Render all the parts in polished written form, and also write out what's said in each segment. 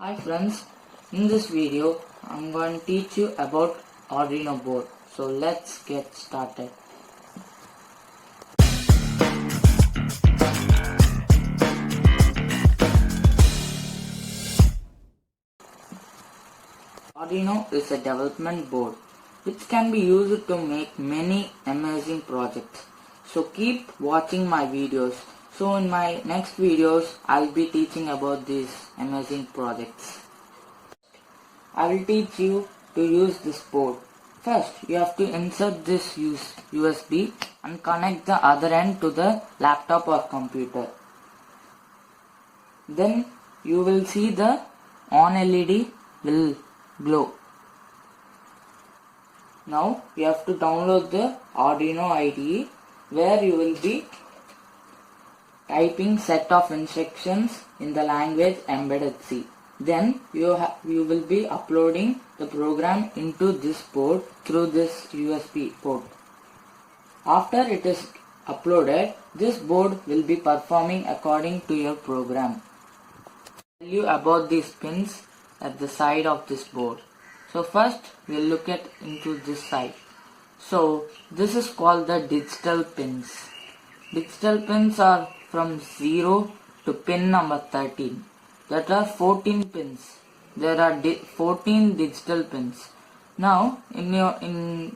Hi friends, in this video I'm going to teach you about Arduino board. So let's get started. Arduino is a development board which can be used to make many amazing projects. So keep watching my videos. So in my next videos I'll be teaching about these amazing projects. I will teach you to use this board. First, you have to insert this USB and connect the other end to the laptop or computer. Then you will see the on LED will glow. Now you have to download the Arduino IDE where you will be typing set of instructions in the language embedded C. Then you will be uploading the program into this board through this USB port. After it is uploaded, this board will be performing according to your program. I'll tell you about these pins at the side of this board. So first we'll look at into this side. So this is called the digital pins. Digital pins are from 0 to pin number 13. There are 14 pins. There are 14 digital pins. Now in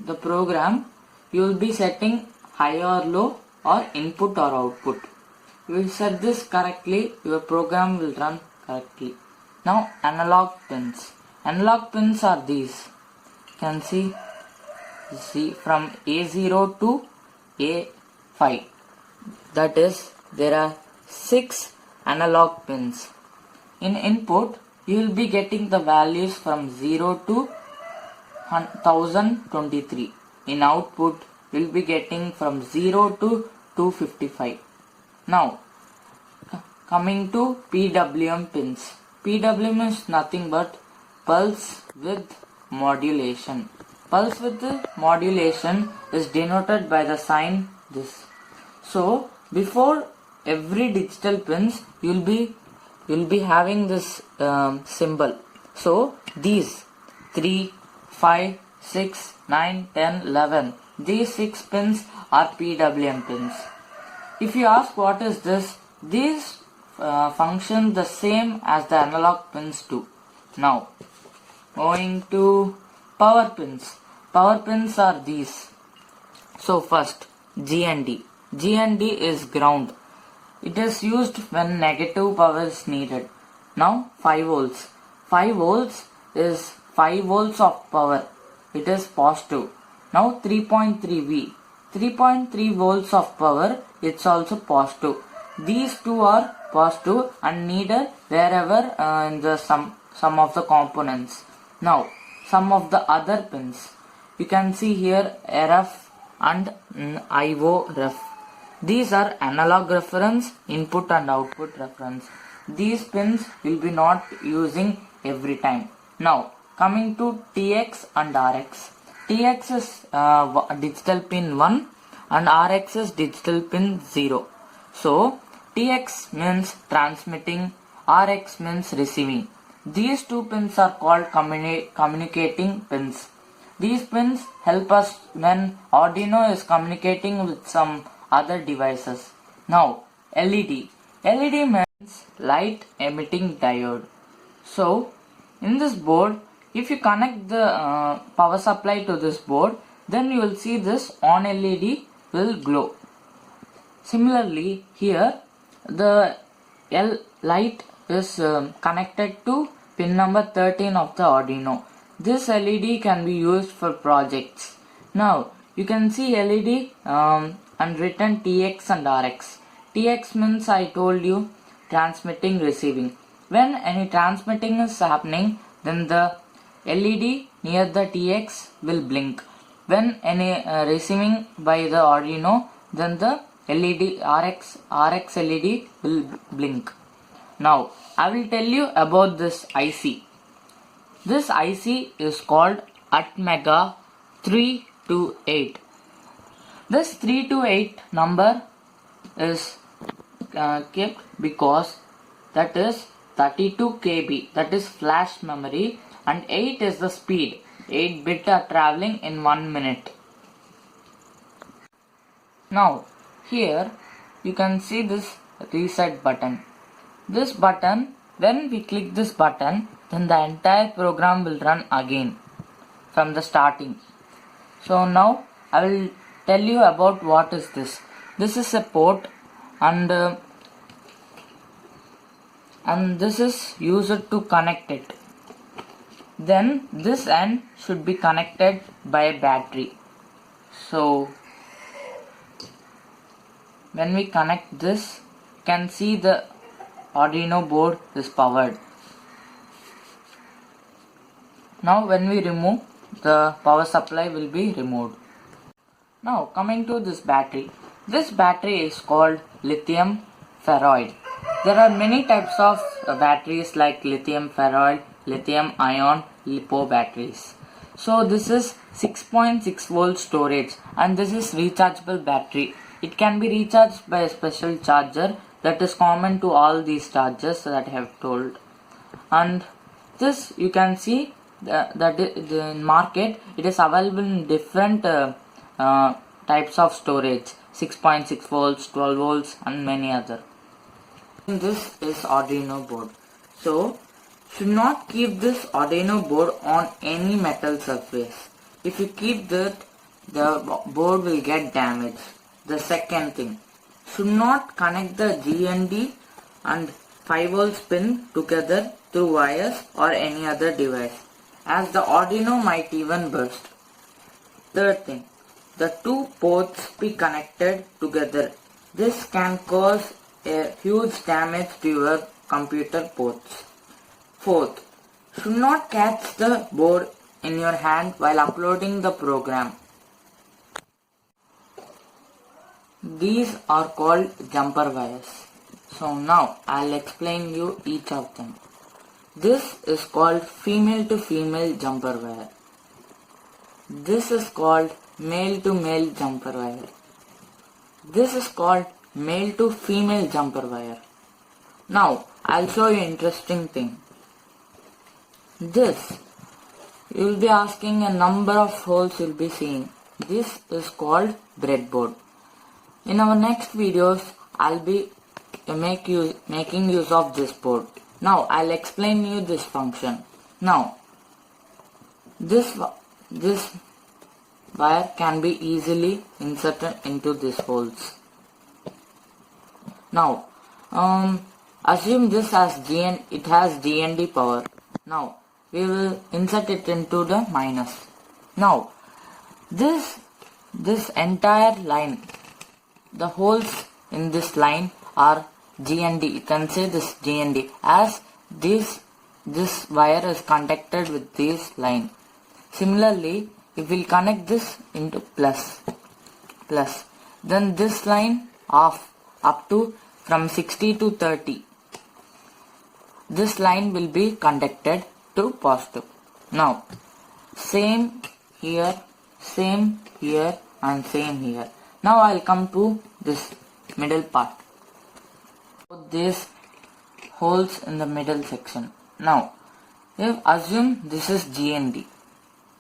the program you will be setting high or low or input or output. You will set this correctly, your program will run correctly. Now analog pins. Analog pins are these. You can see from A0 to A5. That is, there are 6 analog pins. In input, you will be getting the values from 0 to 1023. In output, you will be getting from 0 to 255. Now, coming to PWM pins. PWM is nothing but pulse width modulation. Pulse width modulation is denoted by the sign this. So, before every digital pins, you will be having this symbol. So these 3, 5, 6, 9, 10, 11. These 6 pins are PWM pins. If you ask what is this, these function the same as the analog pins do. Now going to power pins. Power pins are these. So first GND. GND is ground. It is used when negative power is needed. Now 5 volts. 5 volts is 5 volts of power. It is positive. Now 3.3 V. 3.3 volts of power. It's also positive. These two are positive and needed wherever in the some of the components. Now some of the other pins. You can see here RF and IO ref. These are analog reference, input and output reference. These pins will be not using every time. Now coming to TX and RX. TX is digital pin 1 and RX is digital pin 0. So TX means transmitting, RX means receiving. These two pins are called communicating pins. These pins help us when Arduino is communicating with some other devices. Now LED. LED means light emitting diode. So in this board, if you connect the power supply to this board, then you will see this on LED will glow. Similarly here the light is connected to pin number 13 of the Arduino. This LED can be used for projects. Now you can see LED and written TX and RX. TX means I told you transmitting, receiving. When any transmitting is happening, then the LED near the TX will blink. When any receiving by the Arduino, then the LED RX LED will blink. Now I will tell you about this IC. This IC is called Atmega 328. This 328 number is kept because that is 32 KB, that is flash memory, and 8 is the speed. 8 bits are traveling in 1 minute. Now here you can see this reset button. This button, when we click this button, then the entire program will run again from the starting. So now I will tell you about what is this. This is a port, and this is used to connect it. Then this end should be connected by a battery. So when we connect this, you can see the Arduino board is powered. Now when we remove, the power supply will be removed. Now coming to this battery. This battery is called lithium ferroid. There are many types of batteries like lithium ferroid, lithium ion, LiPo batteries. So this is 6.6 volt storage, and this is rechargeable battery. It can be recharged by a special charger that is common to all these chargers that I have told. And this you can see that in market it is available in different types of storage, 6.6 volts, 12 volts, and many other. This is Arduino board. So should not keep this Arduino board on any metal surface. If you keep that, the board will get damaged. The second thing, should not connect the GND and 5 volts pin together through wires or any other device, as the Arduino might even burst. Third thing, the two ports be connected together. This can cause a huge damage to your computer ports. Fourth, should not catch the board in your hand while uploading the program. These are called jumper wires. So now I'll explain you each of them. This is called female to female jumper wire. This is called male to male jumper wire. This is called male to female jumper wire. Now I'll show you interesting thing. This, you will be asking a number of holes you'll be seeing. This is called breadboard. In our next videos, I'll be making use of this board. Now I'll explain you this function. Now this wire can be easily inserted into these holes. Now assume this has it has GND power. Now we will insert it into the minus. Now this entire line, the holes in this line are GND. You can say this GND, as this wire is connected with this line. Similarly, if we connect this into plus, then this line off up to from 60 to 30, this line will be conducted to positive. Now same here, and same here. Now I'll come to this middle part. These holes in the middle section. Now if assume this is GND,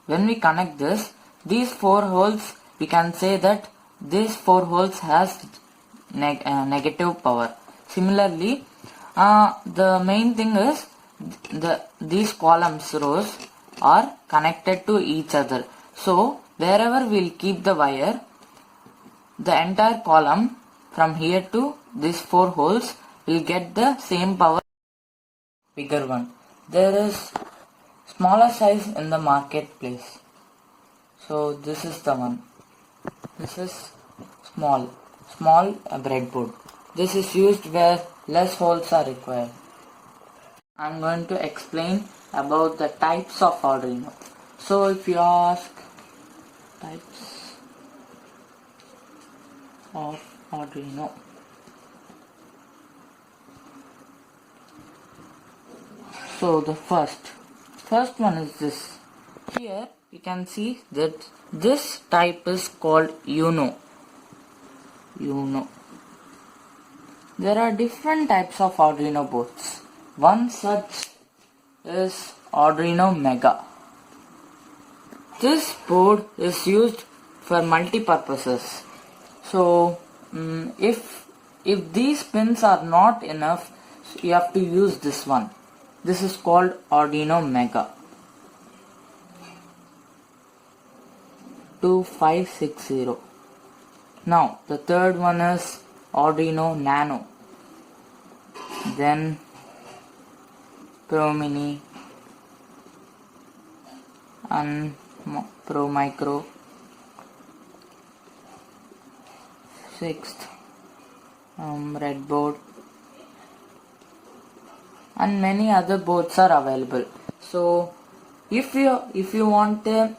when we connect this, these 4 holes, we can say that these 4 holes has negative power. Similarly, the main thing is these columns rows are connected to each other. So wherever we'll keep the wire, the entire column from here to these 4 holes will get the same power. Bigger one. There is smaller size in the marketplace. So this is the one. This is small breadboard. This is used where less holes are required. I'm going to explain about the types of Arduino. So if you ask types of Arduino, so the first one is this. Here you can see that this type is called Uno. There are different types of Arduino boards. One such is Arduino Mega. This board is used for multi-purposes. So if these pins are not enough, you have to use this one. This is called Arduino Mega. 2560. Now the third one is Arduino Nano, then Pro Mini and Pro Micro. Sixth, Redboard, and many other boards are available. So if you want a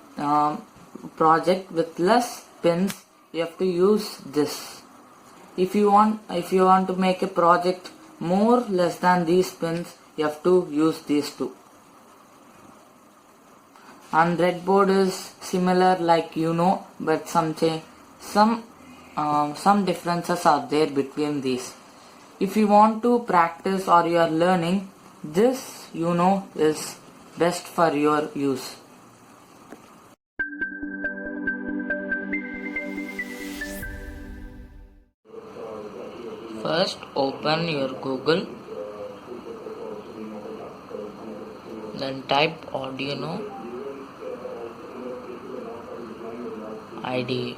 project with less pins, you have to use this. If you want to make a project more less than these pins, you have to use these two. And Redboard is similar like but some differences are there between these. If you want to practice or you are learning, this is best for your use. First open your Google, then type Arduino IDE.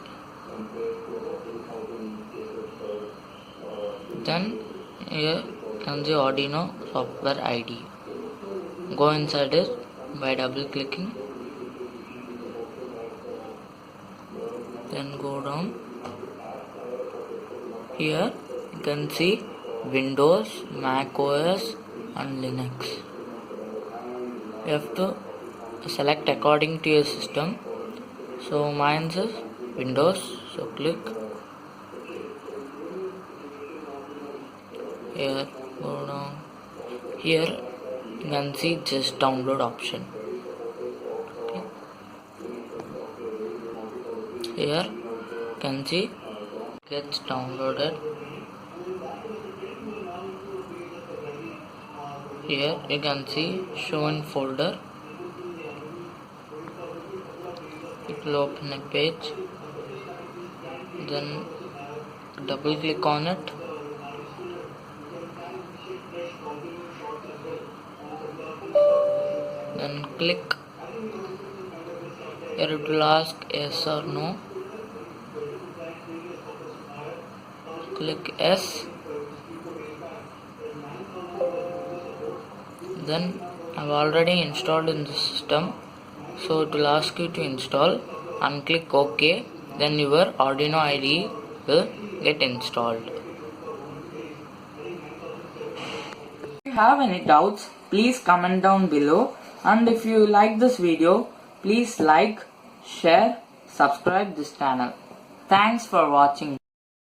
Then here comes the Arduino software IDE. Go inside it by double clicking. Then go down. Here you can see Windows, Mac OS and Linux. You have to select according to your system. So mine is Windows, so click here, go down. Here you can see just download option. Okay. Here you can see gets downloaded. Here you can see show in folder. It will open a page, then double click on it. Then click. Here it will ask yes or no. Click yes. Then I've already installed in the system, so it will ask you to install and click OK. Then your Arduino IDE will get installed. If you have any doubts, please comment down below, and if you like this video, please like, share, subscribe this channel. Thanks for watching.